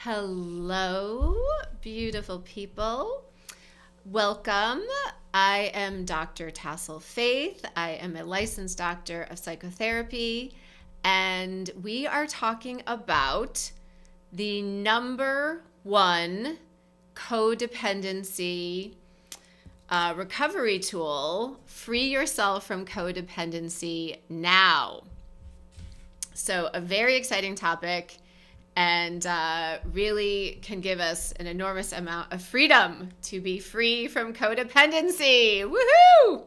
Hello, beautiful people. Welcome. I am Dr. Tassel Faith. I am a licensed doctor of psychotherapy, and we are talking about the number one codependency recovery tool. Free yourself from codependency now. So, a very exciting topic. And really can give us an enormous amount of freedom to be free from codependency. Woohoo!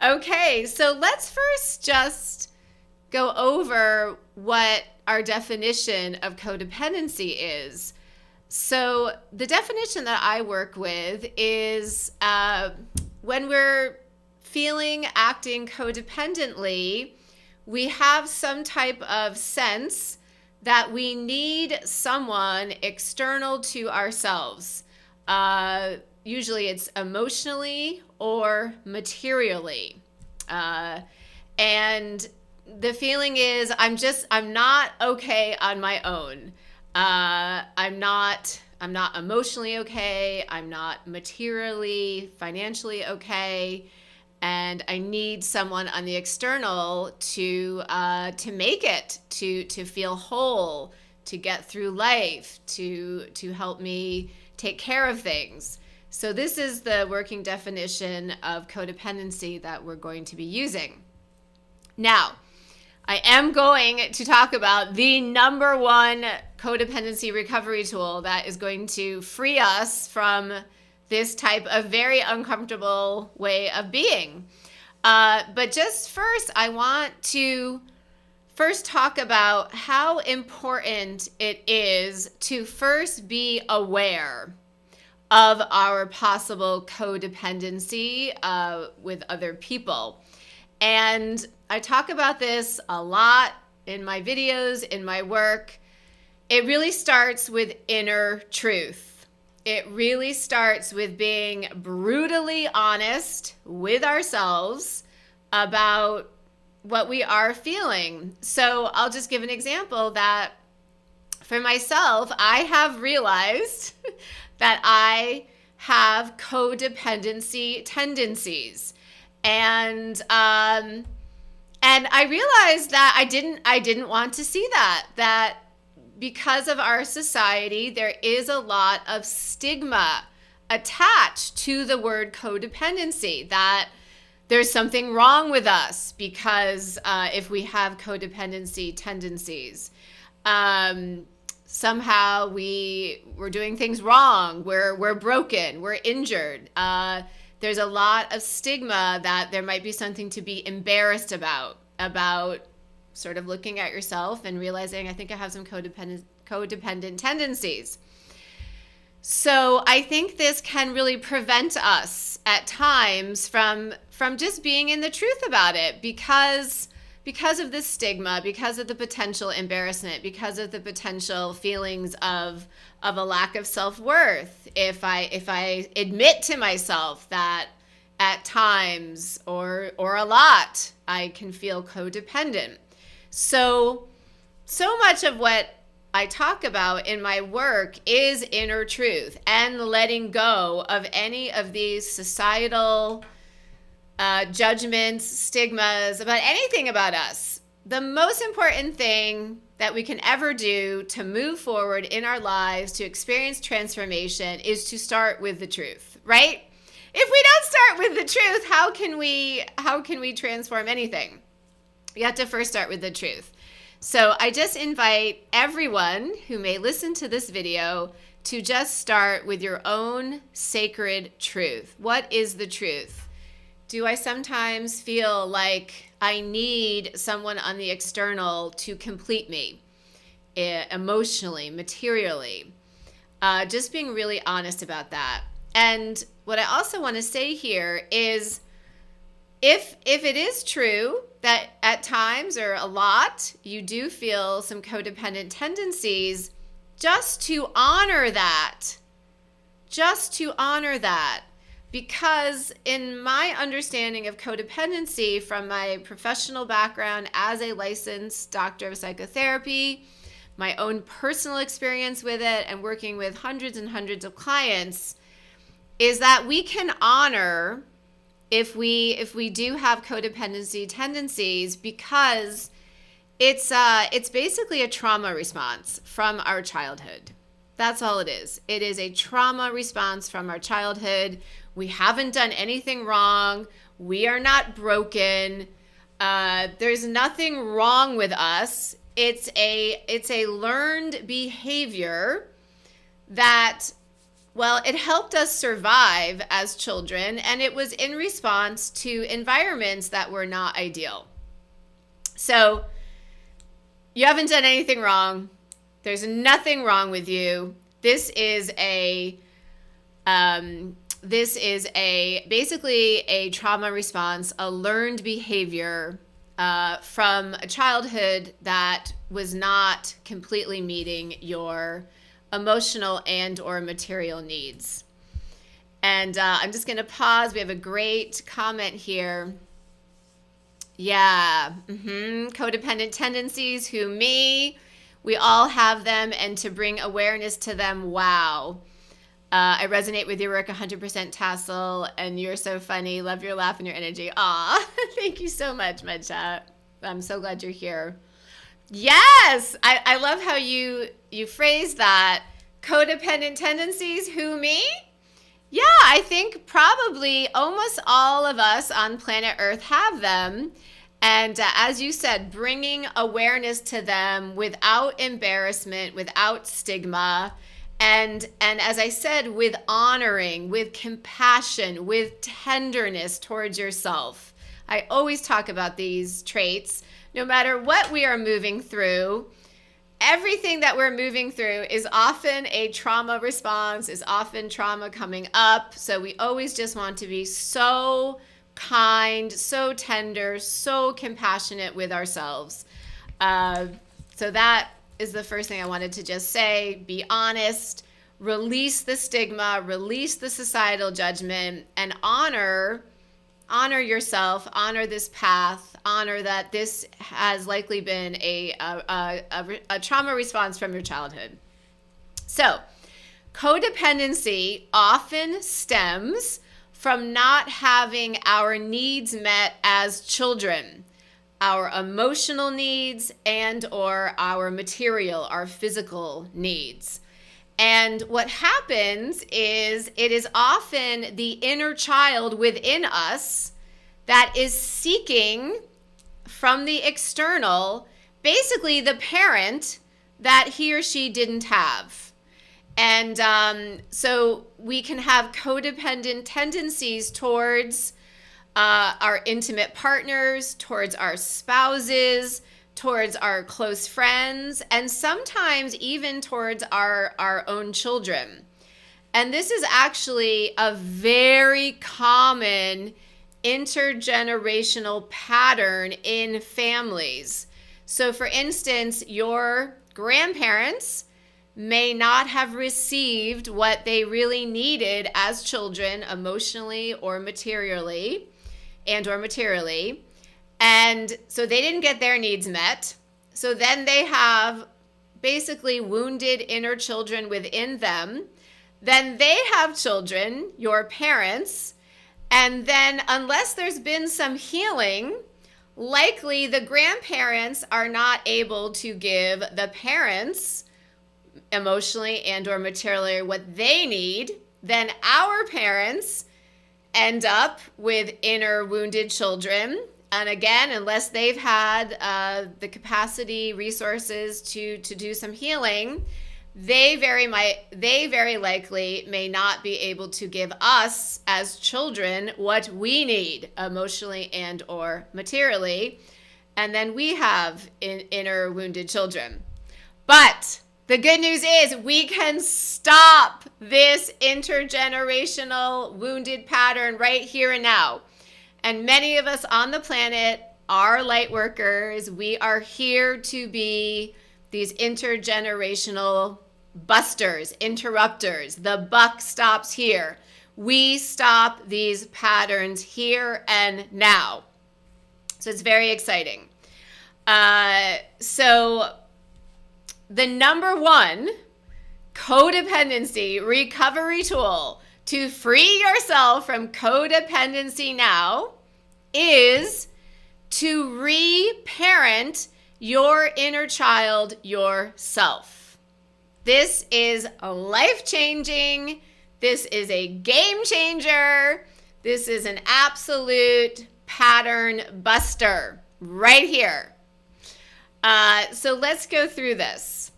Okay, so let's first just go over what our definition of codependency is. So the definition that I work with is when we're acting codependently, we have some type of sense that we need someone external to ourselves. Usually it's emotionally or materially. And the feeling is I'm not okay on my own. I'm not emotionally okay. I'm not materially, financially okay. And I need someone on the external to make it, to feel whole, to get through life, to help me take care of things. So this is the working definition of codependency that we're going to be using. Now, I am going to talk about the number one codependency recovery tool that is going to free us from this type of very uncomfortable way of being. But just first, I want to talk about how important it is to first be aware of our possible codependency with other people. And I talk about this a lot in my videos, in my work. It really starts with inner truth. It really starts with being brutally honest with ourselves about what we are feeling. So I'll just give an example that for myself, I have realized that I have codependency tendencies. And I realized that I didn't want to see that because of our society, there is a lot of stigma attached to the word codependency, that there's something wrong with us because if we have codependency tendencies. Somehow we're doing things wrong, we're broken, we're injured. There's a lot of stigma that there might be something to be embarrassed about sort of looking at yourself and realizing, I think I have some codependent tendencies. So I think this can really prevent us at times from just being in the truth about it because of this stigma, because of the potential embarrassment, because of the potential feelings of a lack of self-worth. If I admit to myself that at times or a lot I can feel codependent. So much of what I talk about in my work is inner truth and letting go of any of these societal judgments, stigmas about anything about us. The most important thing that we can ever do to move forward in our lives, to experience transformation, is to start with the truth, right? If we don't start with the truth, how can we transform anything? You have to first start with the truth. So I just invite everyone who may listen to this video to just start with your own sacred truth. What is the truth? Do I sometimes feel like I need someone on the external to complete me emotionally, materially? Just being really honest about that. And what I also want to say here is, if it is true that at times or a lot you do feel some codependent tendencies, just to honor that. Because in my understanding of codependency from my professional background as a licensed doctor of psychotherapy, my own personal experience with it and working with hundreds and hundreds of clients is that we can honor if we do have codependency tendencies, because it's basically a trauma response from our childhood. That's all it is. It is a trauma response from our childhood. We haven't done anything wrong. We are not broken. There's nothing wrong with us. It's a learned behavior that, well, it helped us survive as children, and it was in response to environments that were not ideal. So you haven't done anything wrong. There's nothing wrong with you. This is basically a trauma response, a learned behavior from a childhood that was not completely meeting your emotional and or material needs. And I'm just going to pause. We have a great comment here. Yeah, codependent tendencies, who me? We all have them, and to bring awareness to them. Wow. I resonate with your work 100%, Tassel, and you're so funny. Love your laugh and your energy. Aw, thank you so much, Medchat. I'm so glad you're here. Yes, I love how you phrase that. Codependent tendencies, who, me? Yeah, I think probably almost all of us on planet Earth have them. And as you said, bringing awareness to them without embarrassment, without stigma, and as I said, with honoring, with compassion, with tenderness towards yourself. I always talk about these traits. No matter what we are moving through, everything that we're moving through is often a trauma response, is often trauma coming up. So we always just want to be so kind, so tender, so compassionate with ourselves. So that is the first thing I wanted to just say. Be honest, release the stigma, release the societal judgment, and honor yourself, honor this path, honor that this has likely been a trauma response from your childhood. So codependency often stems from not having our needs met as children, our emotional needs and or our material, our physical needs. And what happens is it is often the inner child within us that is seeking from the external, basically the parent that he or she didn't have. And so we can have codependent tendencies towards our intimate partners, towards our spouses, towards our close friends, and sometimes even towards our own children. And this is actually a very common intergenerational pattern in families. So for instance, your grandparents may not have received what they really needed as children, emotionally or materially, and so they didn't get their needs met. So then they have basically wounded inner children within them. Then they have children, your parents, and then unless there's been some healing, likely the grandparents are not able to give the parents emotionally and or materially what they need. Then our parents end up with inner wounded children. And again, unless they've had the capacity, resources to do some healing, they very likely may not be able to give us as children what we need emotionally and or materially. And then we have inner wounded children. But the good news is we can stop this intergenerational wounded pattern right here and now. And many of us on the planet are light workers. We are here to be these intergenerational busters, interrupters. The buck stops here. We stop these patterns here and now. So it's very exciting. So the number one codependency recovery tool to free yourself from codependency now is to reparent your inner child yourself. This is life-changing. This is a game changer. This is an absolute pattern buster right here. So let's go through this.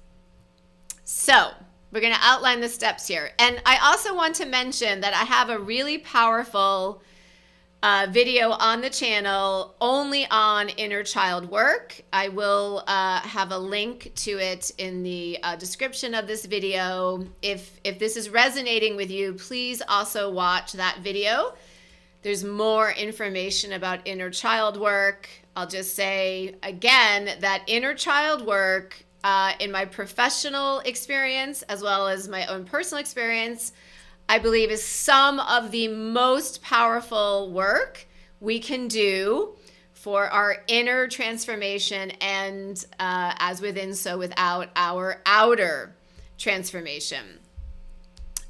So we're going to outline the steps here. And I also want to mention that I have a really powerful video on the channel only on inner child work. I will have a link to it in the description of this video. If this is resonating with you, please also watch that video. There's more information about inner child work. I'll just say again that inner child work in my professional experience as well as my own personal experience, I believe is some of the most powerful work we can do for our inner transformation and as within, so without, our outer transformation.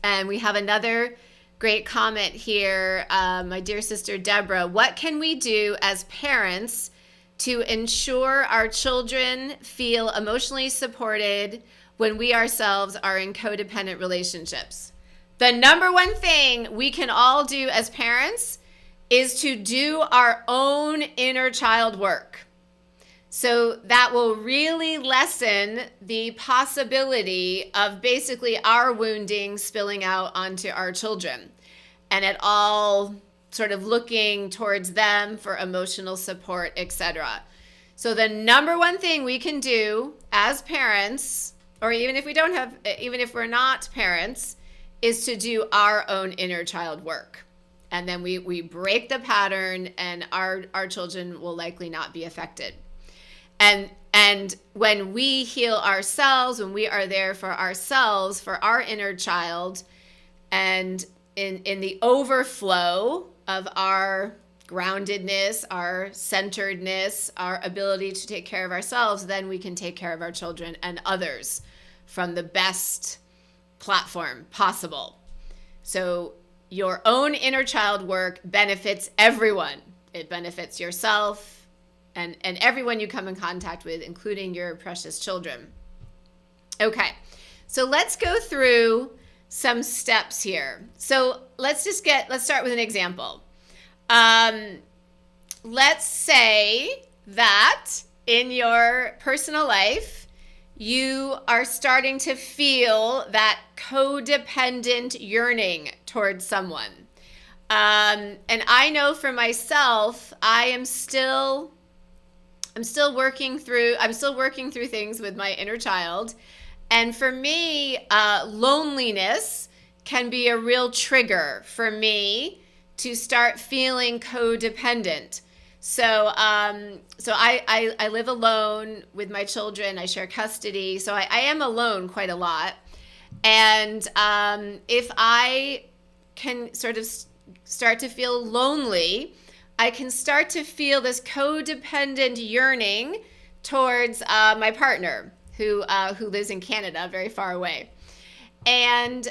And we have another great comment here. My dear sister Deborah, what can we do as parents to ensure our children feel emotionally supported when we ourselves are in codependent relationships? The number one thing we can all do as parents is to do our own inner child work. So that will really lessen the possibility of basically our wounding spilling out onto our children and at all sort of looking towards them for emotional support, etc. So the number one thing we can do as parents, or even if we're not parents, is to do our own inner child work. And then we break the pattern and our children will likely not be affected. And when we heal ourselves, when we are there for ourselves, for our inner child, and in the overflow of our groundedness, our centeredness, our ability to take care of ourselves, then we can take care of our children and others from the best platform possible. So your own inner child work benefits everyone. It benefits yourself and everyone you come in contact with, including your precious children. Okay, so let's go through some steps here. So let's start with an example. Let's say that in your personal life, you are starting to feel that codependent yearning towards someone. And I know for myself, I'm still working through things with my inner child. And for me, loneliness can be a real trigger for me to start feeling codependent. So I live alone with my children. I share custody. So I am alone quite a lot. And if I can sort of start to feel lonely, I can start to feel this codependent yearning towards my partner who lives in Canada, very far away. And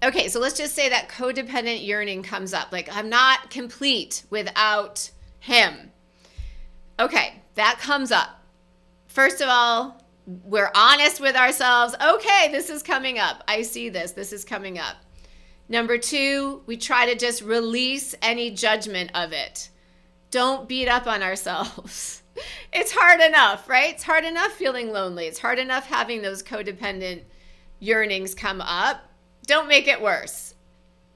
okay, so let's just say that codependent yearning comes up. Like, I'm not complete without him. Okay, that comes up. First of all, we're honest with ourselves. Okay, this is coming up. I see this. This is coming up. Number two, we try to just release any judgment of it. Don't beat up on ourselves. It's hard enough, right? It's hard enough feeling lonely. It's hard enough having those codependent yearnings come up. Don't make it worse.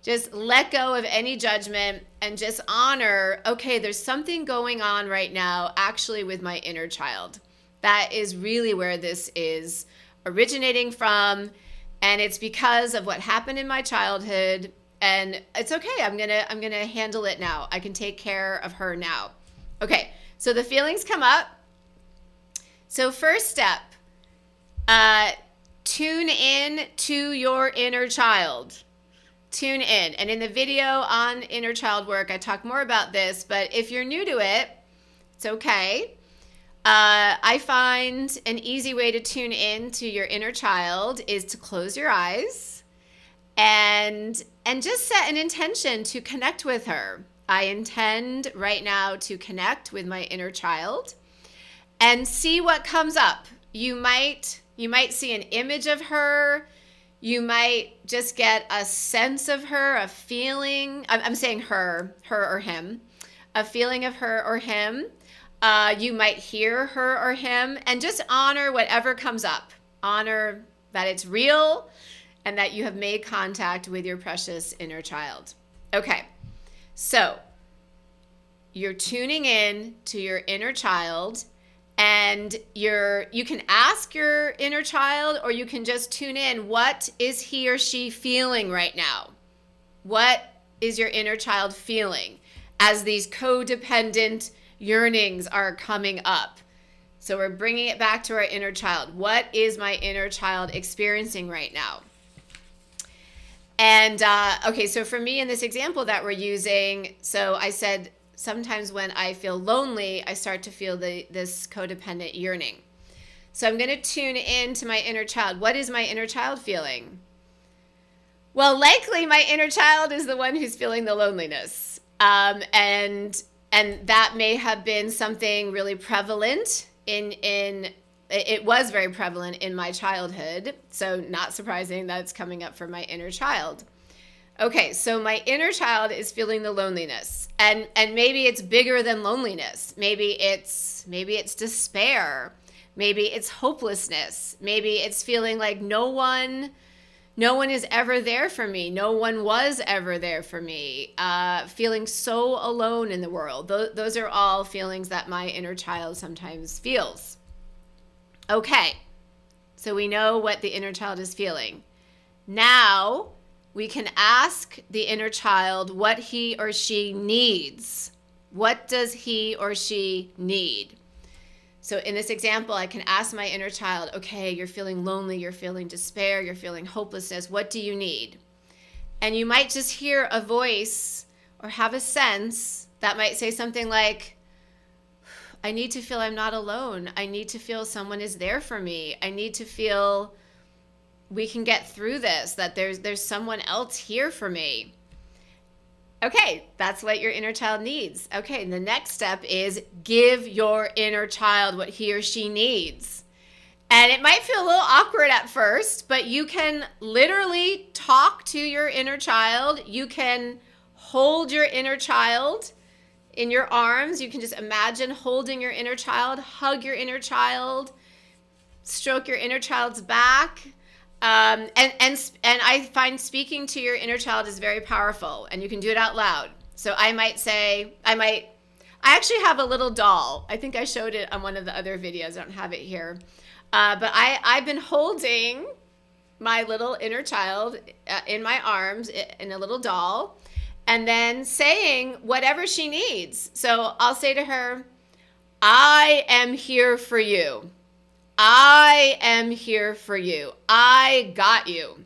Just let go of any judgment and just honor, okay, there's something going on right now actually with my inner child. That is really where this is originating from. And it's because of what happened in my childhood. And it's okay. I'm gonna handle it now. I can take care of her now. Okay, so the feelings come up. So first step, tune in to your inner child. Tune in. And in the video on inner child work, I talk more about this, but if you're new to it, it's okay. I find an easy way to tune in to your inner child is to close your eyes and just set an intention to connect with her. I intend right now to connect with my inner child and see what comes up. You might see an image of her. You might just get a sense of her, a feeling. I'm saying her or him, a feeling of her or him. You might hear her or him, and just honor whatever comes up. Honor that it's real and that you have made contact with your precious inner child. Okay, so you're tuning in to your inner child, and you can ask your inner child, or you can just tune in. What is he or she feeling right now? What is your inner child feeling as these codependent yearnings are coming up? So we're bringing it back to our inner child. What is my inner child experiencing right now? And okay, so for me in this example that we're using, so I said sometimes when I feel lonely, I start to feel this codependent yearning. So I'm going to tune in to my inner child. What is my inner child feeling? Well, likely my inner child is the one who's feeling the loneliness. And that may have been something really prevalent it was very prevalent in my childhood. So not surprising that it's coming up for my inner child. Okay, so my inner child is feeling the loneliness, and maybe it's bigger than loneliness. Maybe it's despair. Maybe it's hopelessness. Maybe it's feeling like no one is ever there for me. No one was ever there for me. Feeling so alone in the world. Those are all feelings that my inner child sometimes feels. Okay, so we know what the inner child is feeling. Now we can ask the inner child what he or she needs. What does he or she need? So in this example, I can ask my inner child, okay, you're feeling lonely, you're feeling despair, you're feeling hopelessness. What do you need? And you might just hear a voice or have a sense that might say something like, I need to feel I'm not alone. I need to feel someone is there for me. I need to feel we can get through this, that there's someone else here for me. Okay, that's what your inner child needs. Okay, the next step is give your inner child what he or she needs. And it might feel a little awkward at first, but you can literally talk to your inner child. You can hold your inner child in your arms. You can just imagine holding your inner child, hug your inner child, stroke your inner child's back. And I find speaking to your inner child is very powerful, and you can do it out loud. So I actually have a little doll. I think I showed it on one of the other videos. I don't have it here. But I've been holding my little inner child in my arms in a little doll, and then saying whatever she needs. So I'll say to her, I am here for you. I am here for you. I got you.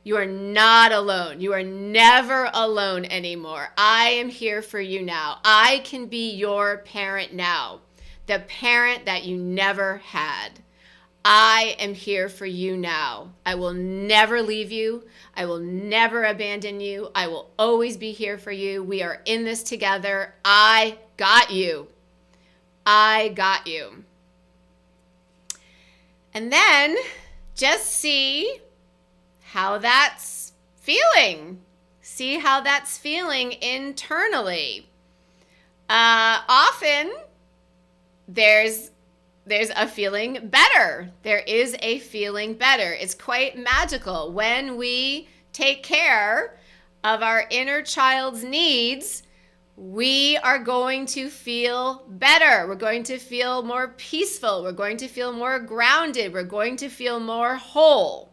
You are not alone. You are never alone anymore. I am here for you now. I can be your parent now, the parent that you never had. I am here for you now. I will never leave you. I will never abandon you. I will always be here for you. We are in this together. I got you. I got you. And then just see how that's feeling. See how that's feeling internally. Often there's a feeling better. There is a feeling better. It's quite magical. When we take care of our inner child's needs, we are going to feel better. We're going to feel more peaceful. We're going to feel more grounded. We're going to feel more whole.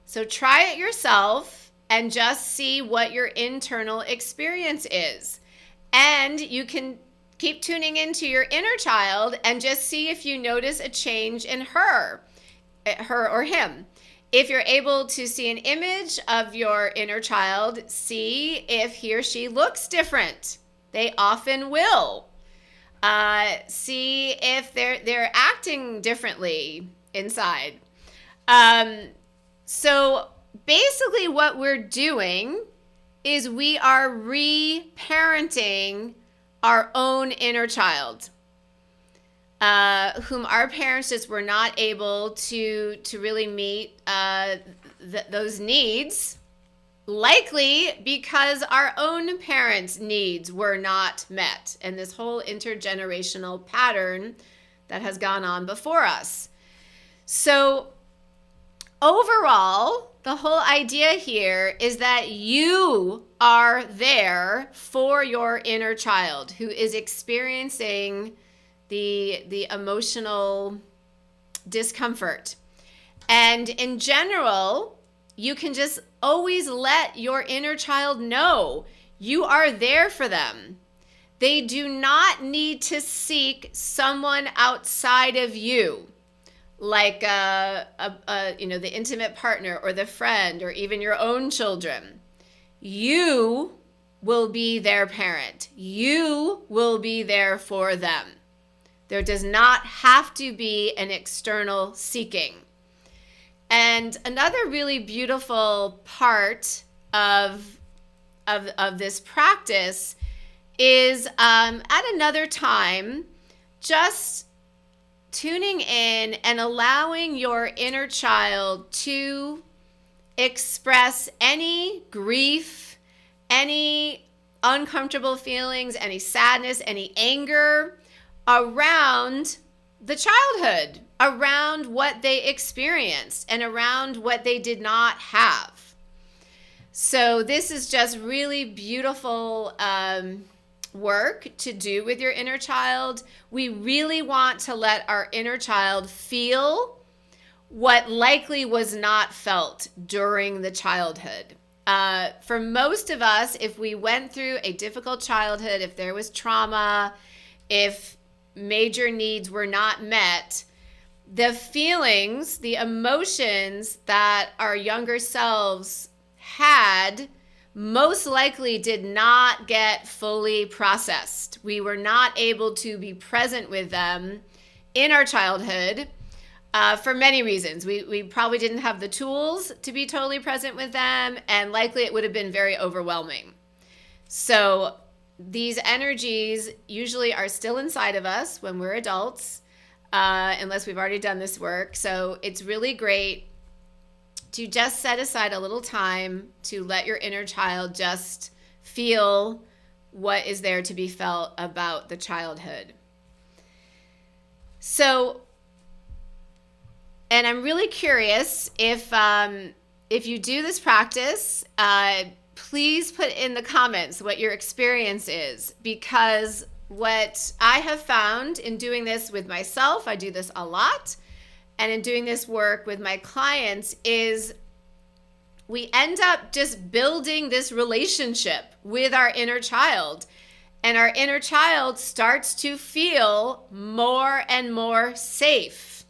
So try it yourself and just see what your internal experience is. And you can keep tuning into your inner child and just see if you notice a change in her or him. If you're able to see an image of your inner child, see if he or she looks different. They often will. See if they're acting differently inside. So basically what we're doing is we are reparenting our own inner child, whom our parents just were not able to really meet those needs, likely because our own parents' needs were not met, and this whole intergenerational pattern that has gone on before us. So overall, the whole idea here is that you are there for your inner child who is experiencing the emotional discomfort. And in general, you can just always let your inner child know you are there for them. They do not need to seek someone outside of you, like the intimate partner or the friend or even your own children. You will be their parent. You will be there for them. There does not have to be an external seeking. And another really beautiful part of this practice is at another time, just tuning in and allowing your inner child to express any grief, any uncomfortable feelings, any sadness, any anger around the childhood, around what they experienced and around what they did not have. So this is just really beautiful work to do with your inner child. We really want to let our inner child feel what likely was not felt during the childhood. For most of us, if we went through a difficult childhood, if there was trauma, if major needs were not met, the feelings, the emotions that our younger selves had most likely did not get fully processed. We were not able to be present with them in our childhood for many reasons. We probably didn't have the tools to be totally present with them, and likely it would have been very overwhelming. So these energies usually are still inside of us when we're adults, unless we've already done this work. So it's really great to just set aside a little time to let your inner child just feel what is there to be felt about the childhood. So, and I'm really curious if you do this practice, please put in the comments what your experience is, because what I have found in doing this with myself, I do this a lot, and in doing this work with my clients, is we end up just building this relationship with our inner child. And our inner child starts to feel more and more safe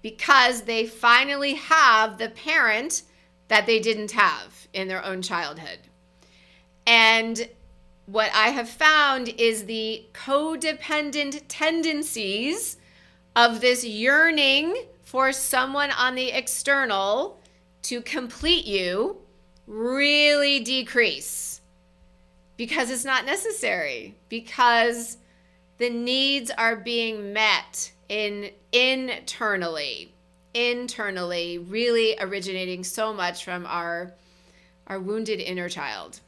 because they finally have the parent that they didn't have in their own childhood. And what I have found is the codependent tendencies of this yearning for someone on the external to complete you really decrease, because it's not necessary, because the needs are being met internally, really originating so much from our wounded inner child.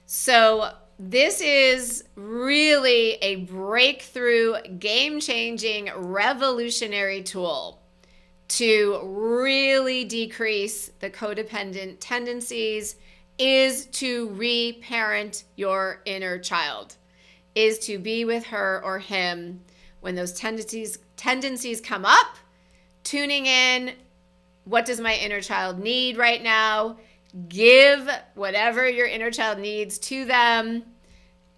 So this is really a breakthrough, game-changing, revolutionary tool to really decrease the codependent tendencies, is to reparent your inner child, is to be with her or him when those tendencies come up, tuning in, what does my inner child need right now? Give whatever your inner child needs to them,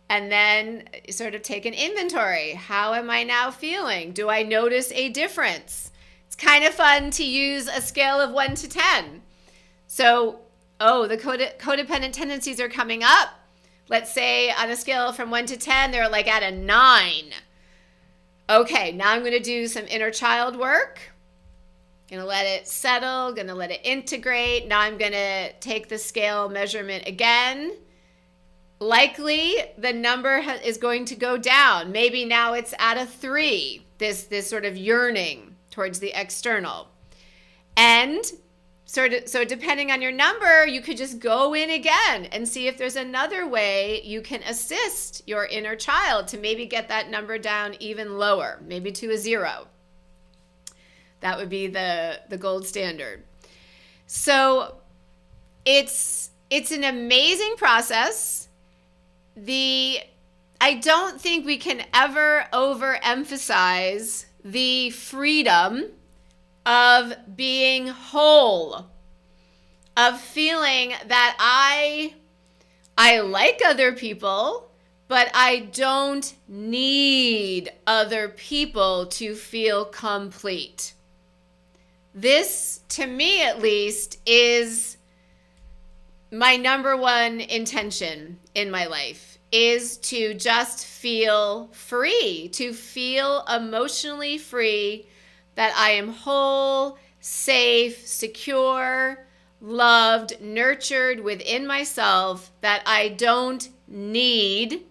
and then sort of take an inventory. How am I now feeling? Do I notice a difference? It's kind of fun to use a scale of 1 to 10. So, the codependent tendencies are coming up. Let's say on a scale from 1 to 10, they're like at a 9. okay, now I'm going to do some inner child work. Going to let it settle, going to let it integrate. Now I'm going to take the scale measurement again. Likely the number is going to go down. Maybe now it's at a 3, this sort of yearning towards the external. And so depending on your number, you could just go in again and see if there's another way you can assist your inner child to maybe get that number down even lower, maybe to a 0. That would be the gold standard. So it's an amazing process. I don't think we can ever overemphasize the freedom of being whole, of feeling that I like other people, but I don't need other people to feel complete. This, to me at least, is my number one intention in my life, is to just feel free, to feel emotionally free, that I am whole, safe, secure, loved, nurtured within myself, that I don't need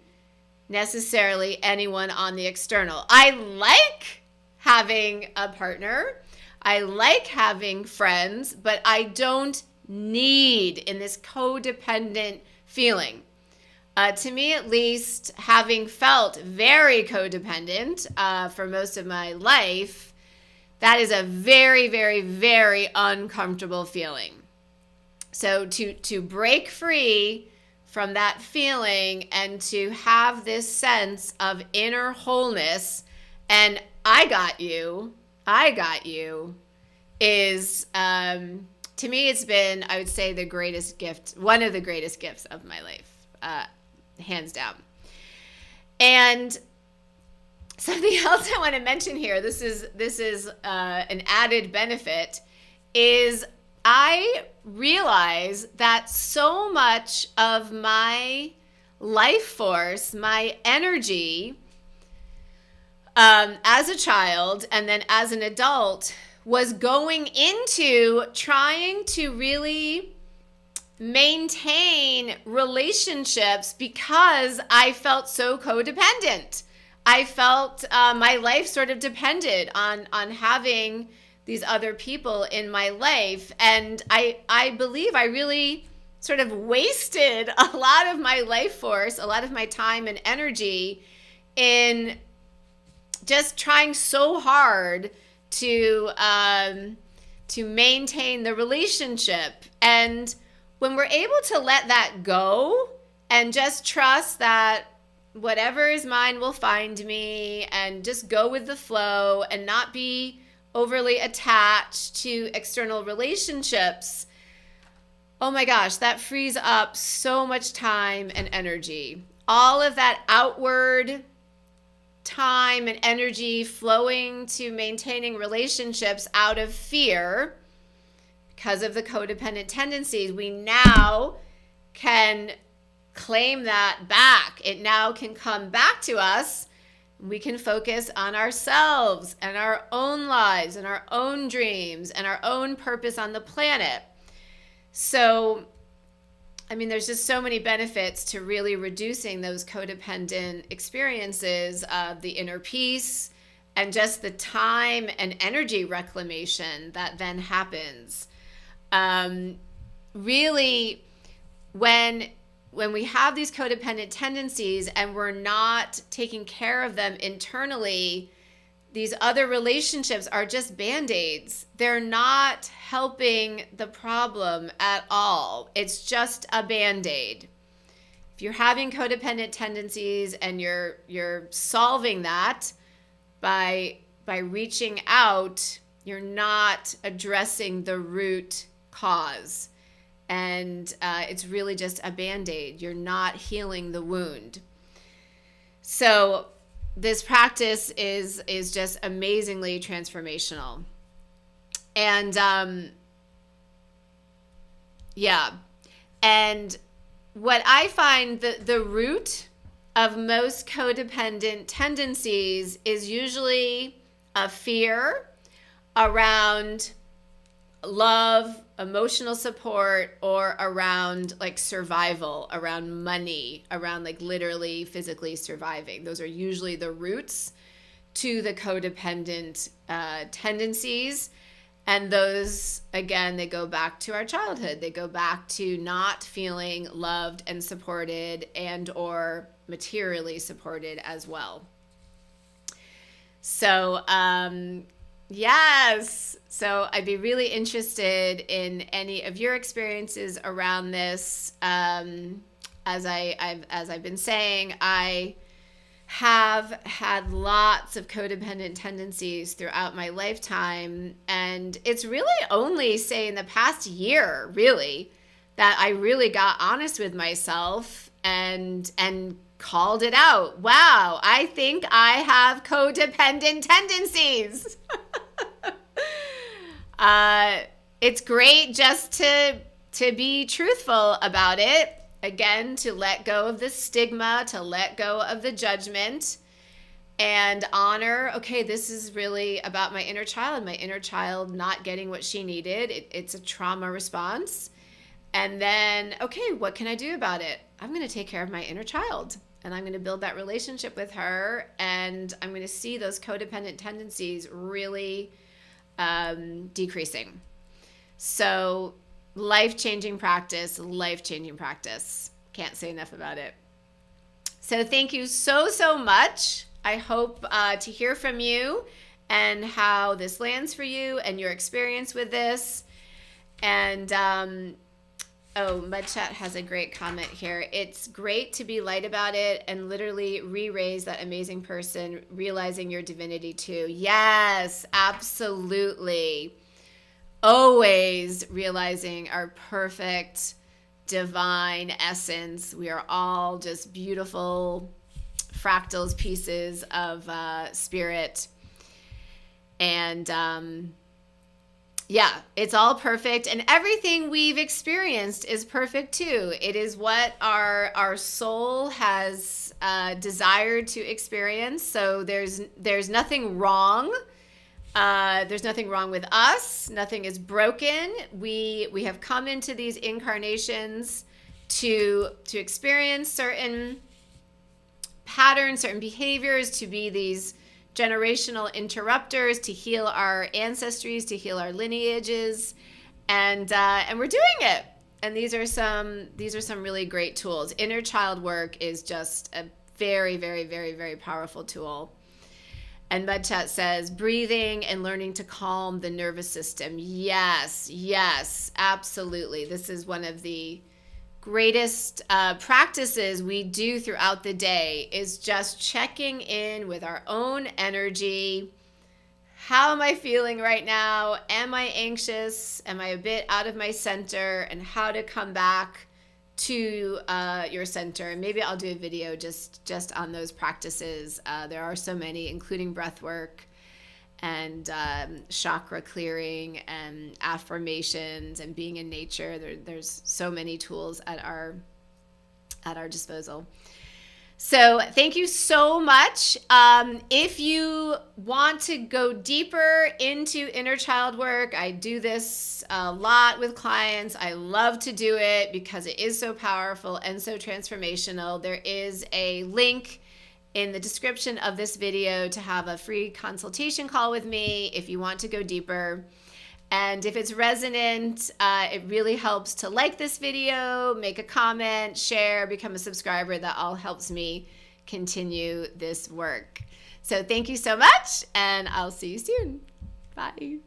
necessarily anyone on the external. I like having a partner. I like having friends, but I don't need in this codependent feeling. To me, at least, having felt very codependent for most of my life, that is a very, very, very uncomfortable feeling. So to break free from that feeling and to have this sense of inner wholeness and I got you, is, to me, it's been, I would say, the greatest gift, one of the greatest gifts of my life, hands down. And something else I want to mention here, this is an added benefit, is I realize that so much of my life force, my energy, as a child and then as an adult, was going into trying to really maintain relationships because I felt so codependent. I felt my life sort of depended on having these other people in my life. And I believe I really sort of wasted a lot of my life force, a lot of my time and energy in just trying so hard to maintain the relationship. And when we're able to let that go and just trust that whatever is mine will find me, and just go with the flow and not be overly attached to external relationships, oh my gosh, that frees up so much time and energy. All of that outward time and energy flowing to maintaining relationships out of fear because of the codependent tendencies, we now can claim that back. It now can come back to us. We can focus on ourselves and our own lives and our own dreams and our own purpose on the planet. So, I mean, there's just so many benefits to really reducing those codependent experiences of the inner peace and just the time and energy reclamation that then happens. Really, when we have these codependent tendencies and we're not taking care of them internally, these other relationships are just Band-Aids. They're not helping the problem at all. It's just a Band-Aid. If you're having codependent tendencies and you're solving that by reaching out, you're not addressing the root cause. And it's really just a Band-Aid. You're not healing the wound. So this practice is just amazingly transformational. And and what I find the root of most codependent tendencies is usually a fear around love, emotional support, or around like survival, around money, around like literally physically surviving. Those are usually the roots to the codependent tendencies. And those, again, they go back to our childhood. They go back to not feeling loved and supported and or materially supported as well. So, yes. So I'd be really interested in any of your experiences around this. As I've been saying, I have had lots of codependent tendencies throughout my lifetime, and it's really only, say, in the past year, really, that I really got honest with myself and called it out. Wow, I think I have codependent tendencies. It's great just to be truthful about it. Again, to let go of the stigma, to let go of the judgment, and honor, okay, this is really about my inner child not getting what she needed. It's a trauma response. And then, okay, what can I do about it? I'm going to take care of my inner child, and I'm going to build that relationship with her, and I'm going to see those codependent tendencies really decreasing. So life-changing practice. Can't say enough about it. So thank you so much. I hope to hear from you and how this lands for you and your experience with this. And Mudchat has a great comment here. It's great to be light about it and literally re-raise that amazing person, realizing your divinity too. Yes, absolutely. Always realizing our perfect divine essence. We are all just beautiful fractals, pieces of spirit. And yeah, it's all perfect, and everything we've experienced is perfect too. It is what our soul has desired to experience. So there's nothing wrong. There's nothing wrong with us. Nothing is broken. We have come into these incarnations to experience certain patterns, certain behaviors, to be these generational interrupters, to heal our ancestries, to heal our lineages, and we're doing it. And these are some really great tools. Inner child work is just a very, very, very, very powerful tool. And Mudchat says, breathing and learning to calm the nervous system. Yes, absolutely. This is one of the greatest practices we do throughout the day, is just checking in with our own energy. How am I feeling right now? Am I anxious? Am I a bit out of my center? And how to come back to your center. And maybe I'll do a video just on those practices. There are so many, including breath work and chakra clearing and affirmations and being in nature. There's so many tools at our disposal. So thank you so much. If you want to go deeper into inner child work, I do this a lot with clients. I love to do it because it is so powerful and so transformational. There is a link in the description of this video to have a free consultation call with me if you want to go deeper. And if it's resonant, it really helps to like this video, make a comment, share, become a subscriber. That all helps me continue this work. So thank you so much, and I'll see you soon. Bye.